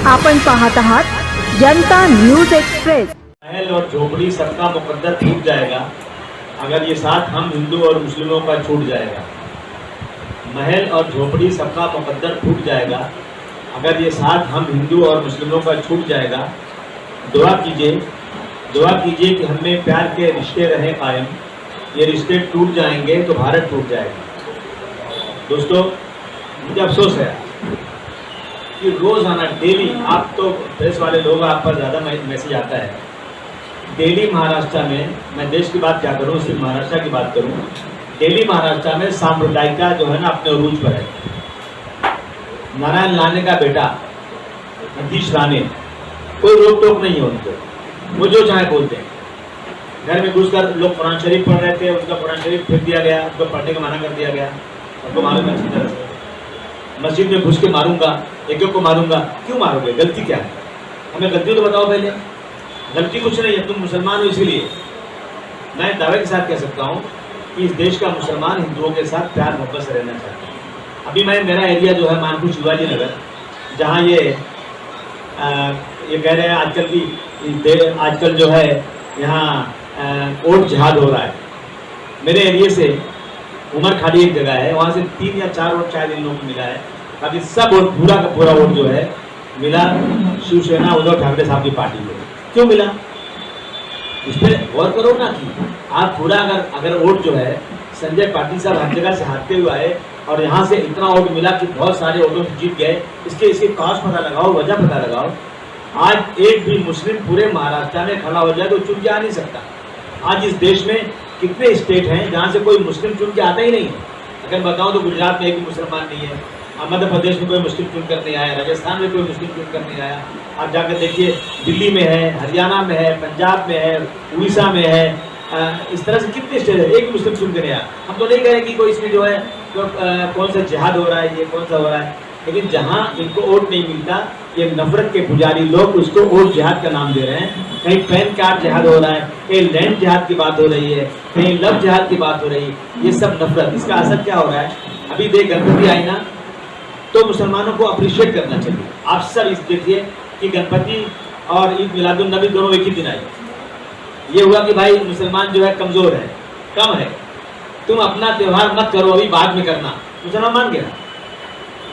आपण पाहत आहात जनता न्यूज एक्सप्रेस। महल और झोपड़ी सबका मुकद्दर छूट जाएगा अगर ये साथ हम हिंदू और मुस्लिमों का छूट जाएगा। महल और झोपड़ी सबका मुकद्दर छूट जाएगा अगर ये साथ हम हिंदू और मुस्लिमों का छूट जाएगा। दुआ कीजिए कि हमें प्यार के रिश्ते रहें कायम। ये रिश्ते टूट जाएंगे तो भारत टूट जाएगा। दोस्तों, मुझे अफसोस है कि रोज़ाना डेली, आप तो प्रेस वाले लोग, आप पर ज़्यादा मैसेज आता है। डेली महाराष्ट्र में, मैं देश की बात क्या करूँ, सिर्फ महाराष्ट्र की बात करूँ, डेली महाराष्ट्र में सांप्रदायिकता जो है ना अपने अरूज पर है। नारायण राणे का बेटा नीतीश राणे, कोई रोक टोक नहीं है उनको, वो जो चाहे बोलते हैं। घर में घुसकर लोग कुरान शरीफ पढ़ रहे थे, उसका कुरान शरीफ फेंक दिया गया, उसको पढ़ने का मना कर दिया गया। सबको मालूम है अच्छी तरह से। मस्जिद में घुस के मारूंगा, एक को मारूंगा। क्यों मारोगे? गलती क्या है? हमें गलती तो बताओ पहले। गलती कुछ नहीं है, तुम मुसलमान हो इसीलिए। मैं दावे के साथ कह सकता हूँ कि इस देश का मुसलमान हिंदुओं के साथ प्यार मोहब्बत से रहना चाहता है। अभी मेरा एरिया जो है मानपुर शिवाजी नगर, जहाँ ये कह रहे हैं आजकल जो है यहाँ वोट जिहाद हो रहा है। मेरे एरिया से उमर खाड़ी एक जगह है, वहाँ से 3 या 4 वोट शायद इन लोगों को मिला है। बाकी सब वोट, पूरा का पूरा वोट जो है मिला शिवसेना उद्धव ठाकरे साहब की पार्टी को। क्यों मिला? इस पर गौर करो ना कि आप पूरा अगर वोट जो है संजय पाटिल साहब हर जगह से हारते हुए आए और यहाँ से इतना वोट मिला कि बहुत सारे वोटों से जीत गए, इसके कॉज पता लगाओ, वजह पता लगाओ। आज एक भी मुस्लिम पूरे महाराष्ट्र में खड़ा हो जाए तो चुन के आ नहीं सकता। आज इस देश में कितने स्टेट हैं जहाँ से कोई मुस्लिम चुन के आता ही नहीं है। अगर बताऊँ तो गुजरात में एक भी मुसलमान नहीं है, मध्य प्रदेश में कोई मुस्लिम चुन कर नहीं आया, राजस्थान में कोई मुस्लिम चुन कर नहीं आया। आप जाकर देखिए, दिल्ली में है, हरियाणा में है, पंजाब में है, उड़ीसा में है, इस तरह से कितने स्टेट है, एक भी मुस्लिम चुन कर नहीं आया। हम तो नहीं कह रहे कि कोई इसमें जो है तो कौन सा जिहाद हो रहा है, ये कौन सा हो रहा है, लेकिन जहाँ इनको वोट नहीं मिलता, ये नफरत के पुजारी लोग उसको वोट जिहाद का नाम दे रहे हैं। कहीं पैन कार्ड जिहाद हो रहा है, कहीं लैंड जिहाद की बात हो रही है, कहीं लव जिहाद की बात हो रही है। ये सब नफरत, इसका असर क्या हो रहा है? अभी देख गणपति आई ना, तो मुसलमानों को अप्रिशिएट करना चाहिए। आप सब इस देखिए कि गणपति और ईद मिलादुन नबी दोनों एक ही दिन आई। ये हुआ कि भाई मुसलमान जो है कमज़ोर है, कम है, तुम अपना त्यौहार मत करो, अभी बाद में करना। मुसलमान मान गया।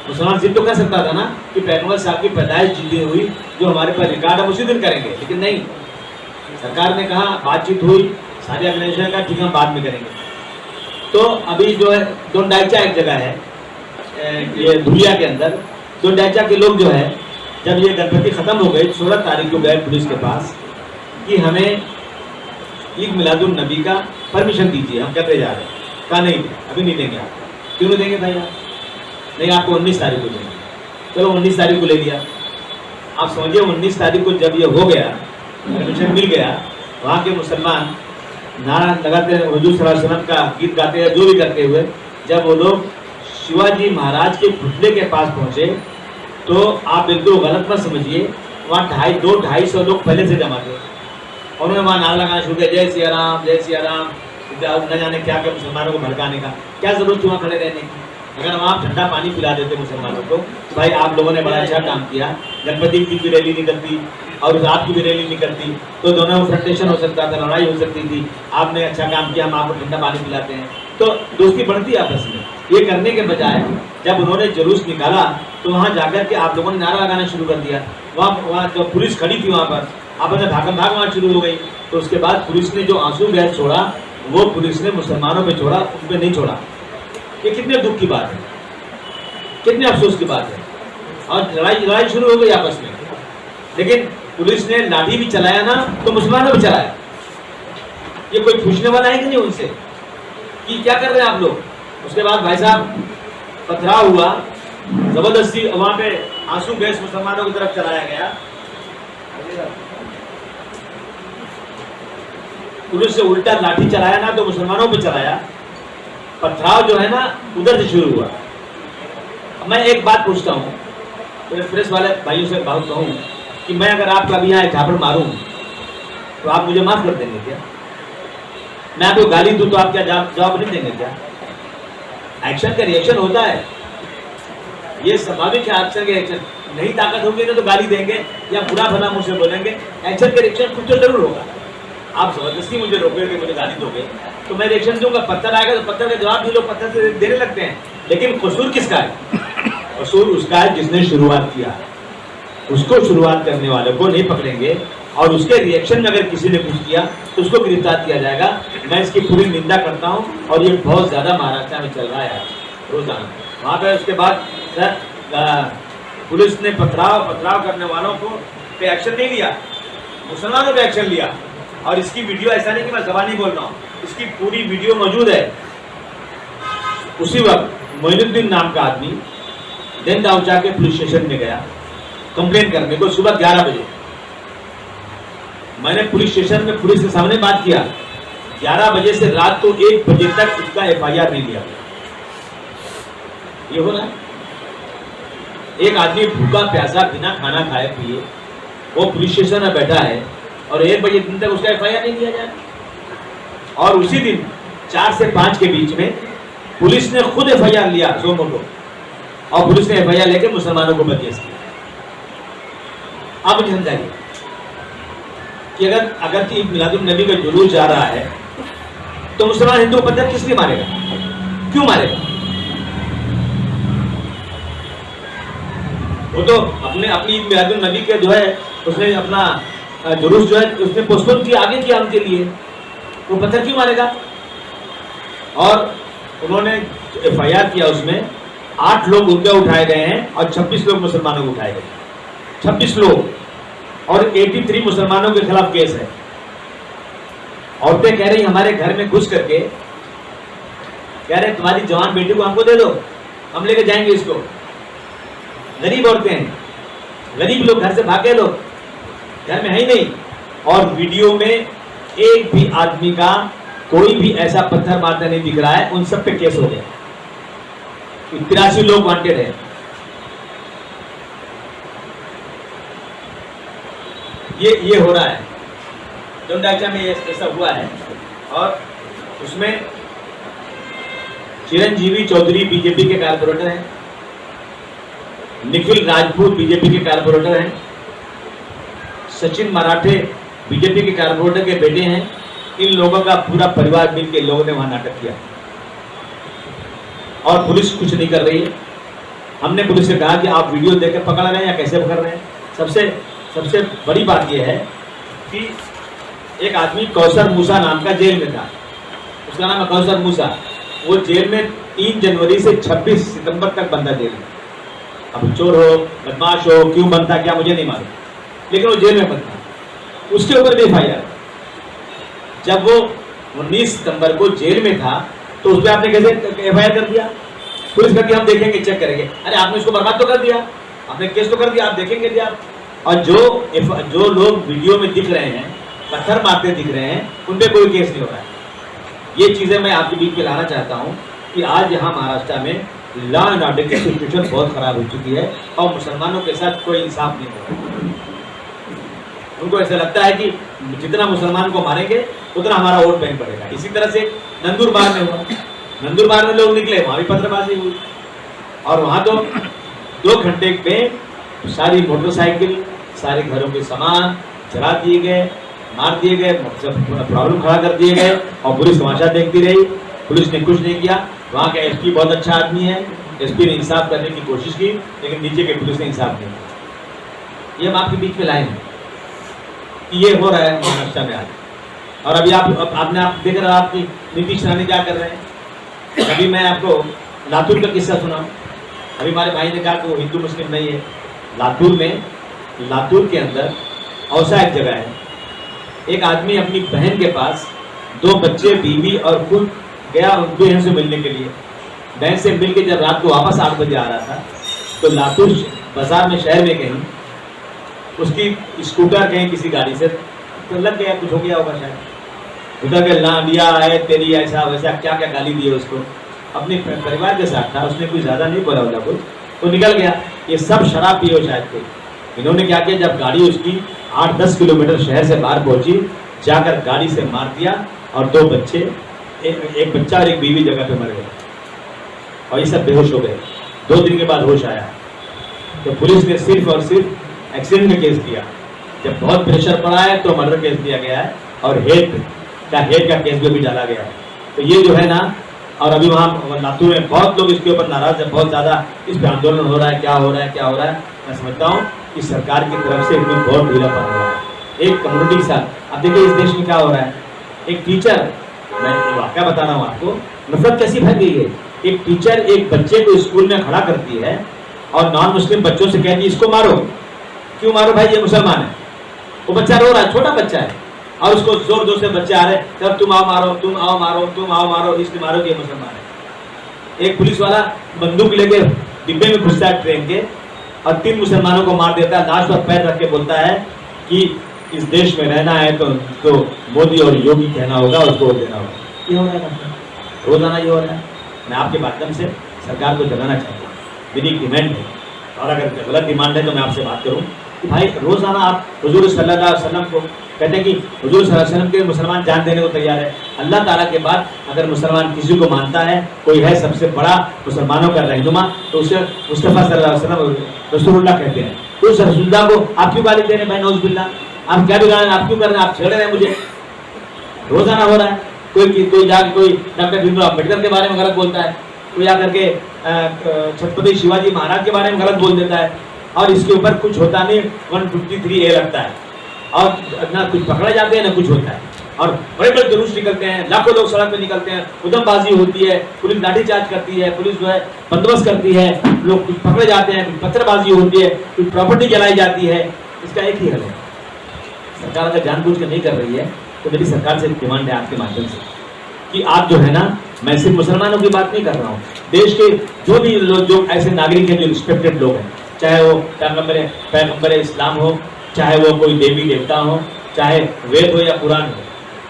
मुसलमान जिद तो कर सकता था ना कि पैगंबर साहब की पैदाइश जिस दिन हुई, जो हमारे पास रिकॉर्ड है उसी दिन करेंगे, लेकिन नहीं, सरकार ने कहा, बातचीत हुई, सारे ऑर्गेनाइजेशन का ठीक है बाद में करेंगे। तो अभी जो है दोंडाइचा एक जगह है, ये धुलिया के अंदर, दोंडाइचा के लोग जो है जब ये गणपति ख़त्म हो गई, 16 तारीख को गए पुलिस के पास कि हमें ईद मिलादुन नबी का परमिशन दीजिए, हम करने जा रहे हैं। कहा नहीं, अभी नहीं देंगे आप। क्यों नहीं देंगे भाई? आप नहीं, आपको 19 तारीख को देंगे। चलो 19 तारीख को ले लिया। आप समझिए 19 तारीख को जब ये हो गया, परमिशन मिल गया, वहाँ के मुसलमान नारा लगाते हैं, हुजूर सल्लल्लाहु अलैहि वसल्लम का गीत गाते हैं, जो भी करते हुए, जब वो लोग शिवाजी महाराज के पुतले के पास पहुँचे तो आप बिल्कुल गलत मत समझिए, वहाँ 250 लोग पहले से जमा थे। उन्होंने वहाँ नारा लगाना शुरू किया, जय सिया राम, जय सिया राम। न जाने क्या क्या मुसलमानों को भड़काने का, क्या जरूरत थी वहाँ खड़े रहने की? अगर वहाँ ठंडा पानी पिला देते मुसलमानों को, भाई आप लोगों ने बड़ा अच्छा काम किया, गणपति की भी रैली निकलती और आपकी भी रैली निकलती तो दोनों में फ्रंटेशन हो सकता था, लड़ाई हो सकती थी। आपने अच्छा काम किया, हम आपको ठंडा पानी पिलाते हैं, तो दोस्ती बढ़ती आपस में। ये करने के बजाय जब उन्होंने जुलूस निकाला तो वहाँ जाकर के आप लोगों ने नारा लगाना शुरू कर दिया। वहाँ जो पुलिस खड़ी थी वहाँ पर आपस में भागम भाग वहाँ शुरू हो गई। तो उसके बाद पुलिस ने जो आंसू गैस छोड़ा, वो पुलिस ने मुसलमानों पे छोड़ा, उन पे नहीं छोड़ा। ये कितने दुख की बात है, कितने अफसोस की बात है। और लड़ाई शुरू हो गई आपस में, लेकिन पुलिस ने लाठी भी चलाया ना तो मुसलमानों पे चलाया। ये कोई पूछने वाला है कि नहीं उनसे कि क्या कर रहे हैं आप लोग? उसके बाद भाई साहब पथराव हुआ, जबरदस्ती वहां पे आंसू गैस मुसलमानों की तरफ चलाया गया। पुलिस से उल्टा लाठी चलाया ना तो मुसलमानों पे चलाया। पथराव जो है ना उधर से शुरू हुआ। मैं एक बात पूछता हूँ, तो प्रेस वाले भाइयों से बात कहूँ कि मैं अगर आपका अभी यहाँ झापड़ मारूँ तो आप मुझे माफ़ कर देंगे क्या? मैं आपको गाली दूँ तो आप क्या जवाब नहीं देंगे क्या? एक्शन का रिएक्शन होता है। ये स्वाभाविक है एक्शन के रिएक्शन। नहीं ताकत होगी ना तो गाली देंगे या बुरा भला मुझसे बोलेंगे, एक्शन के रिएक्शन कुछ तो जरूर होगा। आप जबरदस्ती मुझे रोकोगे, मुझे गाली दोगे तो मैं रिएक्शन दूंगा। पत्थर आएगा तो पत्थर का जवाब भी लोग पत्थर से देने लगते हैं। लेकिन कसूर किसका है? कसूर उसका है जिसने शुरुआत किया। उसको शुरुआत करने वाले को नहीं पकड़ेंगे और उसके रिएक्शन में अगर किसी ने कुछ किया तो उसको गिरफ्तार किया जाएगा। मैं इसकी पूरी निंदा करता हूँ और ये बहुत ज़्यादा महाराष्ट्र में चल रहा है आज रोजाना। वहाँ पर उसके बाद सर पुलिस ने पथराव करने वालों को पे एक्शन नहीं लिया, मुसलमानों पे एक्शन लिया। और इसकी वीडियो, ऐसा नहीं कि मैं ज़बानी बोल रहा हूँ, इसकी पूरी वीडियो मौजूद है। उसी वक्त मोइनुद्दीन नाम का आदमी दिन दाउचा के पुलिस स्टेशन में गया कंप्लेन करने को सुबह 11 बजे। मैंने पुलिस स्टेशन में पुलिस के सामने बात किया। 11 बजे से रात को 1 बजे तक उसका FIR नहीं लिया। ये हो रहा है। एक आदमी भूखा प्यासा बिना खाना खाए पिए वो पुलिस स्टेशन में बैठा है और 1 बजे दिन तक उसका FIR नहीं लिया जाए। और उसी दिन 4 से 5 के बीच में पुलिस ने खुद FIR लिया सोमो को, और पुलिस ने FIR लेकर मुसलमानों को बदकेस किया। अब मुझे समझाइए कि अगर ईद मिलादुन नबी का जुलूस जा रहा है तो मुसलमान हिंदू को पत्थर किस लिए मारेगा? क्यों मारेगा? वो तो अपनी ईद मिलादुन नबी के जो है उसने अपना जुलूस जो है उसने पोस्टपोन किया, आगे किया उनके लिए, वो पत्थर क्यों मारेगा? और उन्होंने FIR किया, उसमें 8 लोग उनके उठाए गए हैं और 26 लोग मुसलमानों को उठाए गए। 26 लोग और 83 मुसलमानों के खिलाफ केस है। औरतें कह रही हमारे घर में घुस करके कह रहे तुम्हारी जवान बेटी को हमको दे दो, हम लेके जाएंगे इसको। गरीब औरतें हैं, गरीब लोग, घर से भागे लोग, घर में है ही नहीं। और वीडियो में एक भी आदमी का कोई भी ऐसा पत्थर मारता नहीं दिख रहा है। उन सब पे केस हो गया। 83 लोग वांटेड है। ये हो रहा है जो डाचा में ऐसा हुआ है। और उसमें चिरंजीवी चौधरी बीजेपी के कारपोरेटर हैं, निखिल राजपूत बीजेपी के कारपोरेटर हैं, सचिन मराठे बीजेपी के कारपोरेटर के बेटे हैं। इन लोगों का पूरा परिवार मिलकर लोगों ने वहां नाटक किया और पुलिस कुछ नहीं कर रही है। हमने पुलिस से कहा कि आप वीडियो देखकर पकड़ रहे हैं या कैसे पकड़ रहे हैं? सबसे बड़ी बात यह है कि एक आदमी कौसर मूसा नाम का जेल में था, उसका नाम है कौसर मूसा। वो जेल में 3 जनवरी से 26 सितंबर तक बंदा जेल में। अब चोर हो, बदमाश हो, क्यों बनता क्या मुझे नहीं मालूम, लेकिन वो जेल में बनता। उसके ऊपर भी FIR। जब वो 19 सितंबर को जेल में था तो उस पर आपने कैसे FIR कर दिया? पुलिस कहती हम देखेंगे, चेक करेंगे। अरे आपने उसको बर्बाद तो कर दिया, आपने केस तो कर दिया, आप देखेंगे भी आप। और जो लोग वीडियो में दिख रहे हैं, पत्थर मारते दिख रहे हैं, उन पर कोई केस नहीं हो रहा है। ये चीज़ें मैं आपके बीच में लाना चाहता हूँ कि आज यहाँ महाराष्ट्र में लॉ एंड ऑर्डर की सिचुएशन बहुत खराब हो चुकी है और मुसलमानों के साथ कोई इंसाफ नहीं हो रहा। उनको ऐसा लगता है कि जितना मुसलमान को मारेंगे उतना हमारा वोट बैंक पड़ेगा। इसी तरह से नंदुरबार में हुआ, नंदुरबार में लोग निकले, वहाँ भी पत्थरबाजी हुई और वहाँ तो 2 घंटे में सारी मोटरसाइकिल, सारे घरों के सामान जला दिए गए, मार दिए गए, प्रॉब्लम खड़ा कर दिए गए और पुलिस तमाशा देखती रही। पुलिस ने कुछ नहीं किया। वहाँ का SP बहुत अच्छा आदमी है, SP ने इंसाफ करने की कोशिश की, लेकिन नीचे के पुलिस ने इंसाफ नहीं किया। ये हम आपके बीच में लाए हैं कि ये हो रहा है महाराष्ट्र में आज। और अभी आपने देख रहे हो आपकी नीतीश रानी क्या कर रहे हैं। अभी मैं आपको लातूर का किस्सा सुनाऊं। अभी हमारे भाई ने कहा कि वो हिंदू मुस्लिम नहीं है। लातूर के अंदर औसा एक जगह है। एक आदमी अपनी बहन के पास 2 बच्चे, बीवी और खुद गया बहन से मिलने के लिए। बहन से मिल के जब रात को वापस 8 बजे आ रहा था तो लातूर बाजार में, शहर में कहीं उसकी स्कूटर कहीं किसी गाड़ी से तो लग गया, कुछ हो गया होगा शायद। उधर के लांडिया है तेरी, ऐसा वैसा क्या क्या गाली दिए उसको। अपने परिवार के साथ था, उसने कुछ ज़्यादा नहीं बोला होगा कुछ, तो निकल गया। ये सब शराब पिए शायद थे। इन्होंने क्या किया, जब गाड़ी उसकी 8-10 किलोमीटर शहर से बाहर पहुंची, जाकर गाड़ी से मार दिया और 2 बच्चे, एक बच्चा और एक बीवी जगह पे मर गए और ये सब बेहोश हो गए। 2 दिन के बाद होश आया तो पुलिस ने सिर्फ और सिर्फ एक्सीडेंट का केस दिया। जब बहुत प्रेशर पड़ा है तो मर्डर केस दिया गया है और हेट का केस भी डाला गया है। तो ये जो है ना, और अभी वहाँ लातूर में बहुत लोग इसके ऊपर नाराज है, बहुत ज़्यादा इस पर आंदोलन हो रहा है, क्या हो रहा है क्या हो रहा है। मैं समझता हूँ कि सरकार की तरफ से इसमें बहुत ढीलापन हो रहा है। एक कम्युनिटी के साथ अब देखिए इस देश में क्या हो रहा है, एक टीचर, मैं वाक़या बता रहा हूँ आपको, नफरत कैसी फैल गई है। एक टीचर एक बच्चे को स्कूल में खड़ा करती है और नॉन मुस्लिम बच्चों से कहती है इसको मारो। क्यों मारो भाई, ये मुसलमान है। वो बच्चा रो रहा है, छोटा बच्चा है, और उसको जोर जोर से बच्चे आ रहे हैं, तब तुम आओ मारो, तुम आओ मारो, तुम आओ मारो, इसलिए मारो कि ये मुसलमान है। एक पुलिस वाला बंदूक लेके डिब्बे में घुसता है ट्रेन के और 3 मुसलमानों को मार देता है। लाश पर पैर रख के बोलता है कि इस देश में रहना है तो मोदी और योगी कहना होगा, उसको देना होगा। ये हो रहा है, रोजाना ये हो रहा है। मैं आपके माध्यम से सरकार को जगाना चाहता हूँ, मेरी डिमांड है, और अगर गलत डिमांड है तो मैं आपसे बात करूँ कि भाई रोजाना आप हुजूर सल्लल्लाहु अलैहि वसल्लम को कहते हैं कि हुजूर सल्लल्लाहु अलैहि वसल्लम के मुसलमान जान देने को तैयार है। अल्लाह ताला के बाद अगर मुसलमान किसी को मानता है, कोई है सबसे बड़ा मुसलमानों का रहनुमा, तो उसे मुस्तफ़ा सल्लल्लाहु अलैहि वसल्लम रसूलुल्लाह कहते हैं। तो उस रसूलुल्लाह को आप क्यों गाली दे रहे हैं भाई, नौज़ुबिल्लाह, आप क्या बिगाड़ रहे हैं, आप क्यों कर रहे हैं, आप छेड़ रहे हैं मुझे। रोजाना हो रहा है, कोई जाकर कोई डॉक्टर भीमराव अम्बेडकर के बारे में गलत बोलता है, कोई आकर के छत्रपति शिवाजी महाराज के बारे में गलत बोल देता है, और इसके ऊपर कुछ होता नहीं, 153A लगता है, और ना कुछ पकड़े जाते हैं ना कुछ होता है, और बड़े बड़े जुलूस निकलते हैं, लाखों लोग सड़क पे निकलते हैं, उधमबाजी होती है, पुलिस लाठीचार्ज करती है, पुलिस जो है बंदोबस्त करती है, लोग कुछ पकड़े जाते हैं, कुछ पत्थरबाजी होती है, कुछ प्रॉपर्टी जलाई जाती है। इसका एक ही हल है, सरकार अगर जानबूझ के नहीं कर रही है तो मेरी सरकार से डिमांड है आपके माध्यम से कि आप जो है ना, मैं सिर्फ मुसलमानों की बात नहीं कर रहा हूँ, देश के जो भी लोग, जो ऐसे नागरिक हैं जो रिस्पेक्टेड लोग हैं, चाहे वो पैगंबर इस्लाम हो, चाहे वो कोई देवी देवता हो, चाहे वेद हो या कुरान हो,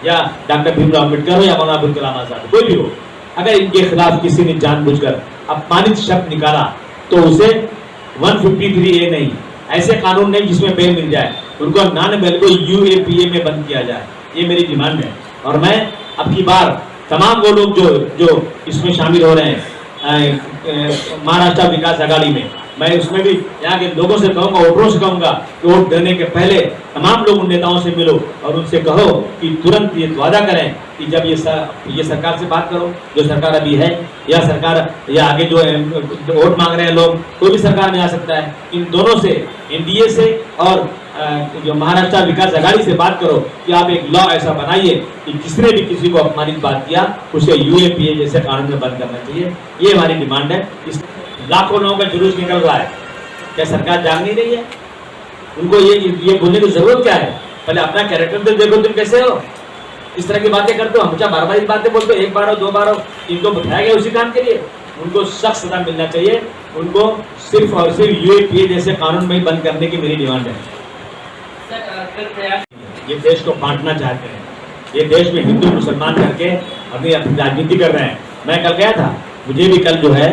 या डॉक्टर भीमराव अम्बेडकर हो या मौलाना अबुल कलाम आजाद, कोई भी हो, अगर इनके खिलाफ किसी ने जानबूझकर अपमानित शब्द निकाला तो उसे 153A नहीं, ऐसे कानून नहीं जिसमें बेल मिल जाए, उनको नॉन अवेलेबल UAPA में बंद किया जाए। ये मेरी डिमांड है। और मैं अब की बार तमाम वो लोग जो इसमें शामिल हो रहे हैं, महाराष्ट्र विकास आघाड़ी में, मैं उसमें भी यहाँ के लोगों से कहूँगा, वोटरों से कहूँगा कि वोट देने के पहले तमाम लोग उन नेताओं से मिलो और उनसे कहो कि तुरंत ये वादा करें कि जब ये सरकार से बात करो, जो सरकार अभी है, या सरकार या आगे जो वोट मांग रहे हैं लोग, कोई भी सरकार में आ सकता है, इन दोनों से, NDA से और जो महाराष्ट्र विकास आघाड़ी से बात करो कि आप एक लॉ ऐसा बनाइए कि किसने भी किसी को अपमानित बात किया उसे UAPA जैसे कानून में बंद करना चाहिए। ये हमारी डिमांड है। इस लाखों लोगों का जुलूस निकल रहा है, क्या सरकार जाग नहीं रही है? उनको ये बोलने की जरूरत क्या है? पहले अपना कैरेक्टर तो देखो, तुम कैसे हो, इस तरह की बातें करते हो, हमेशा बार बार बातें बोलते हो, एक बार हो 2 बार हो, इनको बिठाया गया उसी काम के लिए। उनको सख्त सजा मिलना चाहिए, उनको सिर्फ और सिर्फ UAPA जैसे कानून में ही बंद करने की मेरी डिमांड है। ये देश को बांटना चाहते हैं, ये देश में हिंदू मुसलमान करके अपनी राजनीति कर रहे हैं। मैं कल गया था, मुझे भी कल जो है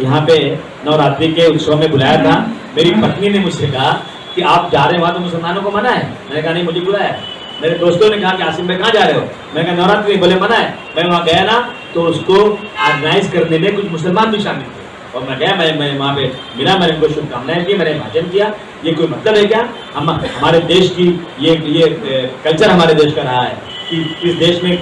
यहाँ पे नवरात्रि के उत्सव में बुलाया था। मेरी पत्नी ने मुझसे कहा कि आप जा रहे हो वहाँ तो मुसलमानों को मना है। मैंने कहा नहीं, मुझे बुलाया है। मेरे दोस्तों ने कहा कि आसिम भाई कहाँ जा रहे हो? मैं कहा नवरात्रि, बोले मना है। मैं वहाँ गया ना तो उसको ऑर्गेनाइज करने में कुछ मुसलमान भी शामिल थे, और मैं गया, मैं वहाँ पे मिला, मैंने उनको शुभकामनाएं दी, मैंने भाषण किया। ये कोई मतलब है क्या? हम हमारे देश की ये कल्चर हमारे देश का रहा है कि इस देश में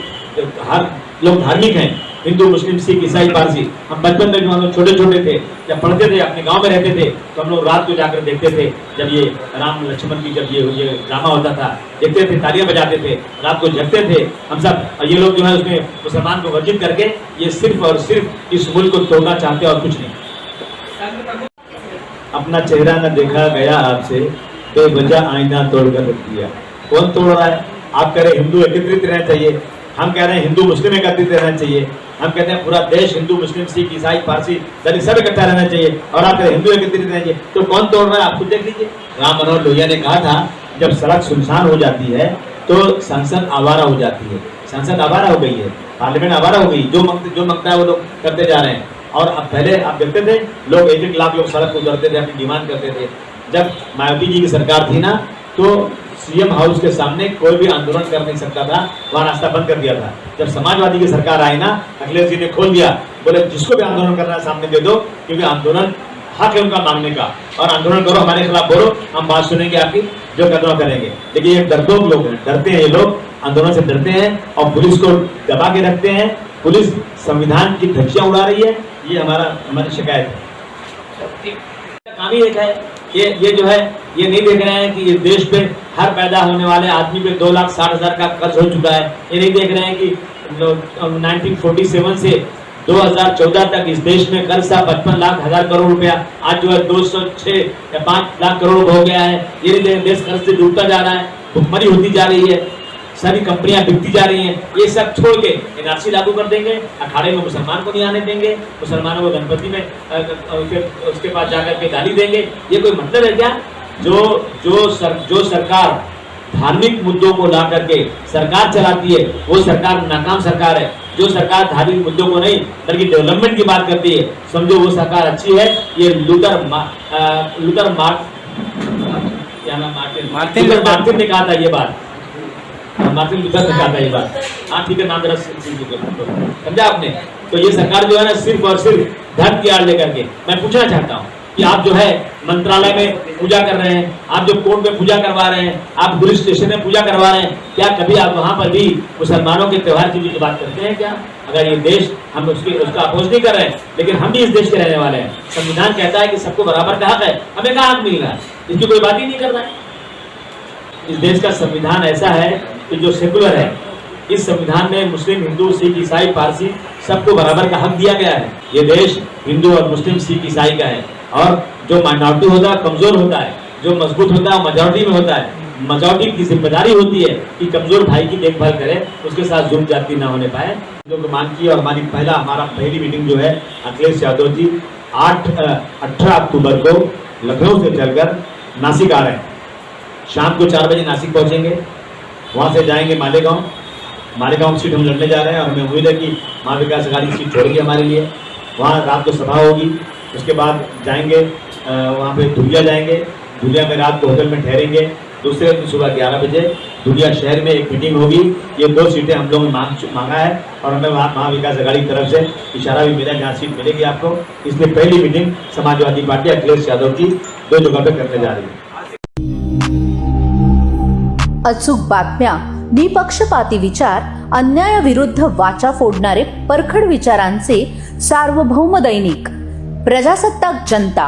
हर लोग धार्मिक हैं, हिंदू मुस्लिम सिख ईसाई पारसी। हम बचपन में जो हम लोग छोटे छोटे थे, जब पढ़ते थे, अपने गांव में रहते थे, तो हम लोग रात को जाकर देखते थे, जब ये राम लक्ष्मण की जब ये ड्रामा होता था, देखते थे, तालियां बजाते थे, रात को जगते थे हम सब। और ये लोग जो है उसमें मुसलमान को वर्जित करके ये सिर्फ और सिर्फ इस मुल्क को तोड़ना चाहते हैं और कुछ नहीं। अपना चेहरा न देखा गया आपसे, बेवजह आईना तोड़कर रख दिया। कौन तोड़ रहा है? आप कह रहे हिंदू एकत्रित रहना चाहिए, हम कह रहे हैं हिंदू मुस्लिम एकत्रित रहना चाहिए, हम कहते हैं पूरा देश हिंदू मुस्लिम सिख ईसाई पारसी दलित सब इकट्ठा रहना चाहिए, और आप कह रहे हिंदू एकत्रित रहना चाहिए। तो कौन तोड़ रहा है? आप खुद देख लीजिए। राम मनोहर लोहिया ने कहा था जब सड़क सुनसान हो जाती है तो संसद आवारा हो जाती है। संसद आवारा हो गई है, पार्लियामेंट आवारा हो गई, जो मंगता है वो लोग करते जा रहे हैं। और अब पहले आप देखते थे लोग 1-1 लाख लोग सड़क पर उतरते थे, अपनी डिमांड करते थे। जब मायावती जी की सरकार थी ना, तो सीएम हाउस के सामने कोई भी आंदोलन कर नहीं सकता था, वहां रास्ता बंद कर दिया था। जब समाजवादी की सरकार आई ना, अखिलेश जी ने खोल दिया, बोले जिसको भी आंदोलन करना है सामने दे दो, क्योंकि आंदोलन हक है उनका मांगने का, और आंदोलन करो, हमारे खिलाफ बोलो, हम बात सुनेंगे आपकी, जो कदम करेंगे। लेकिन ये डरपोक लोग हैं, डरते हैं ये लोग, आंदोलन से डरते हैं और पुलिस को दबा के रखते हैं। पुलिस संविधान की धज्जियां उड़ा रही है, ये हमारी शिकायत है। काम ही एक है, ये जो है, ये नहीं देख रहे हैं कि ये देश पे हर पैदा होने वाले आदमी पे 2,60,000 का कर्ज हो चुका है। ये नहीं देख रहे हैं कि 1947 से 2014 तक इस देश में कर्ज था 55 लाख हजार करोड़ रुपया, आज जो है 206 या 5 लाख करोड़ हो गया है। ये नहीं, देश कर्ज से डूबता जा रहा है, भुखमरी होती जा रही है, सारी कंपनियां बिकती जा रही हैं। ये सब छोड़ के एनआरसी लागू कर देंगे, अखाड़े में मुसलमान को नहीं आने देंगे, मुसलमानों को गणपति में उसके पास जाकर के गाली देंगे। ये कोई मतलब है क्या? जो सरकार धार्मिक मुद्दों को ला करके सरकार चलाती है, वो सरकार नाकाम सरकार है। जो सरकार धार्मिक मुद्दों को नहीं बल्कि डेवलपमेंट की बात करती है, समझो वो सरकार अच्छी है। ये लूथर मार्टिन ने कहा था ये बात, मार्टिन लूथर ने कहा था ये बात। हाँ ठीक है, नाम जरा समझा आपने। तो ये सरकार जो है ना, सिर्फ और सिर्फ धर्म की आड़ लेकर के, मैं पूछना चाहता हूँ कि आप जो है मंत्रालय में पूजा कर रहे हैं, आप जो कोर्ट में पूजा करवा रहे हैं, आप पुलिस स्टेशन में पूजा करवा रहे हैं, क्या कभी आप वहां पर भी मुसलमानों के त्योहार की भी बात करते हैं क्या? अगर ये देश, हम उसका अपोज नहीं कर रहे हैं, लेकिन हम भी इस देश के रहने वाले हैं। संविधान कहता है कि सबको बराबर का हक है, हमें कहाँ हक मिल रहा है? इसकी कोई बात ही नहीं कर रहा है। इस देश का संविधान ऐसा है कि जो सेकुलर है, इस संविधान में मुस्लिम, हिंदू, सिख, ईसाई, पारसी सबको बराबर का हक दिया गया है। ये देश हिंदू और मुस्लिम, सिख, ईसाई का है, और जो माइनॉरिटी होता है कमजोर होता है, जो मजबूत होता है मेजॉरिटी में होता है। मेजॉरिटी की जिम्मेदारी होती है कि कमजोर भाई की देखभाल करे, उसके साथ जुल्म ज्यादती ना होने पाए। जो मांग की, और हमारा पहली मीटिंग जो है अखिलेश यादव जी 18 अक्टूबर को लखनऊ से चलकर नासिक आ रहे हैं। शाम को 4 बजे नासिक पहुंचेंगे, वहां से जाएंगे मालेगांव सीट हम लड़ने जा रहे हैं, और हमें उम्मीद है कि महा विकास अघाड़ी सीट छोड़ेगी हमारे लिए। वहाँ रात को सभा होगी, उसके बाद जाएंगे वहाँ पे धुलिया जाएंगे, धुलिया में रात को होटल में ठहरेंगे। दूसरे दिन सुबह 11 बजे धुलिया शहर में एक मीटिंग होगी। ये 2 सीटें हम लोगों ने मांगा है, और हमें महा विकास अघाड़ी की तरफ से इशारा भी मिला जहाँ सीट मिलेगी आपको। इसलिए पहली मीटिंग समाजवादी पार्टी अखिलेश यादव की 2 जगह पे करने जा रही है। अचूक बातम्या, निपक्षपाती विचार, अन्यायाविरुद्ध वाचा फोडणारे परखड विचारांचे सार्वभौम दैनिक प्रजासत्ताक जनता